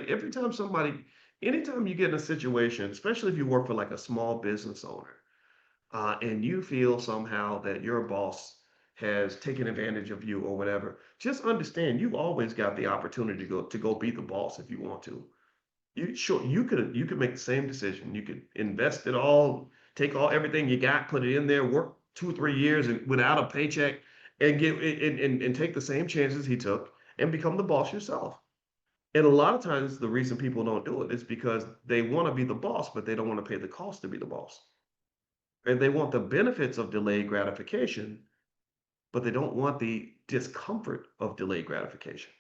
right? Anytime you get in a situation, especially if you work for like a small business owner, and you feel somehow that your boss has taken advantage of you or whatever, just understand you've always got the opportunity to go be the boss if you want to. You could make the same decision. You could invest it all, take all everything you got, put it in there, work 2 3 years and without a paycheck, and get and take the same chances he took and become the boss yourself. And a lot of times the reason people don't do it is because they want to be the boss, but they don't want to pay the cost to be the boss. And they want the benefits of delayed gratification, but they don't want the discomfort of delayed gratification.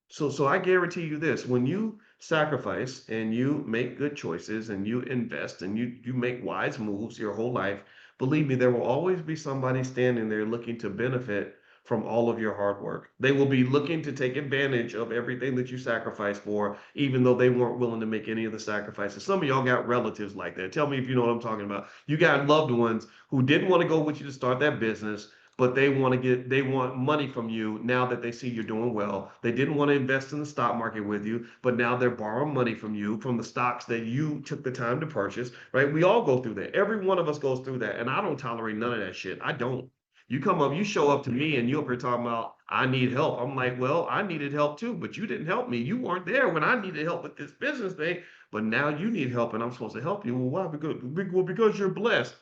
So I guarantee you this, when you sacrifice and you make good choices and you invest and you make wise moves your whole life, believe me, there will always be somebody standing there looking to benefit from all of your hard work. They will be looking to take advantage of everything that you sacrificed for, even though they weren't willing to make any of the sacrifices. Some of y'all got relatives like that. Tell me if you know what I'm talking about. You got loved ones who didn't want to go with you to start that business, but they want money from you now that they see you're doing well. They didn't want to invest in the stock market with you, but now they're borrowing money from you from the stocks that you took the time to purchase, right? We all go through that. Every one of us goes through that. And I don't tolerate none of that shit. I don't. You show up to me and you're up here talking about, I need help. I'm like, well, I needed help too, but you didn't help me. You weren't there when I needed help with this business thing, but now you need help and I'm supposed to help you. Well, why? Because you're blessed.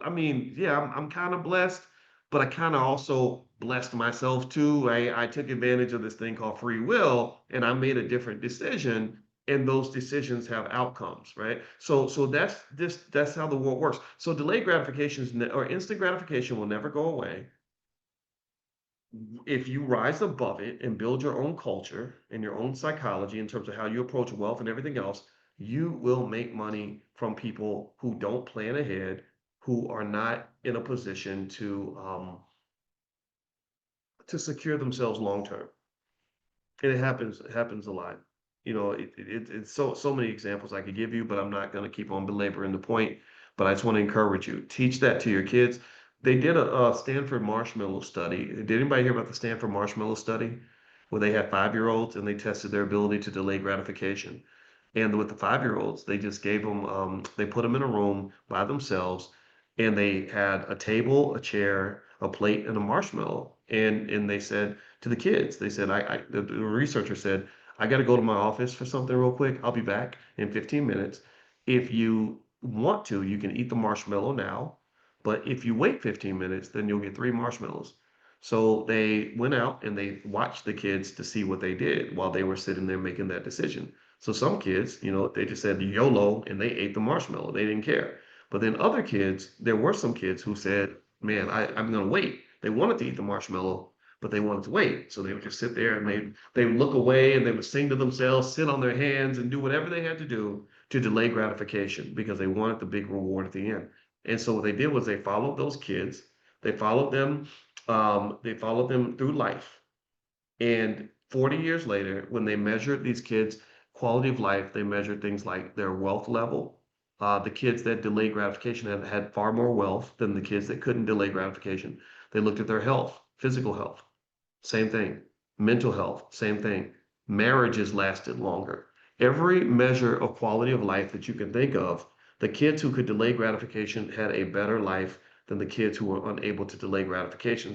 I mean, yeah, I'm kind of blessed, but I kind of also blessed myself too. I took advantage of this thing called free will and I made a different decision, and those decisions have outcomes, right? So that's how the world works. So delayed or instant gratification will never go away. If you rise above it and build your own culture and your own psychology in terms of how you approach wealth and everything else, you will make money from people who don't plan ahead, who are not in a position to secure themselves long term. And it happens a lot. It's so many examples I could give you, but I'm not going to keep on belaboring the point. But I just want to encourage you, teach that to your kids. They did a Stanford marshmallow study. Did anybody hear about the Stanford marshmallow study, where they had 5-year-olds and they tested their ability to delay gratification? And with the 5-year-olds, they just gave them, they put them in a room by themselves, and they had a table, a chair, a plate, and a marshmallow. And they said to the kids, they said, the researcher said, I got to go to my office for something real quick. I'll be back in 15 minutes. If you want to, you can eat the marshmallow now, but if you wait 15 minutes, then you'll get 3 marshmallows. So they went out and they watched the kids to see what they did while they were sitting there making that decision. So some kids, they just said YOLO and they ate the marshmallow. They didn't care. But then other kids, there were some kids who said, man, I'm going to wait. They wanted to eat the marshmallow, but they wanted to wait. So they would just sit there and they would look away and they would sing to themselves, sit on their hands and do whatever they had to do to delay gratification because they wanted the big reward at the end. And so what they did was they followed those kids. They followed them. They followed them through life. And 40 years later, when they measured these kids' quality of life, they measured things like their wealth level. The kids that delayed gratification had far more wealth than the kids that couldn't delay gratification. They looked at their health, physical health, same thing. Mental health, same thing. Marriages lasted longer. Every measure of quality of life that you can think of, the kids who could delay gratification had a better life than the kids who were unable to delay gratification.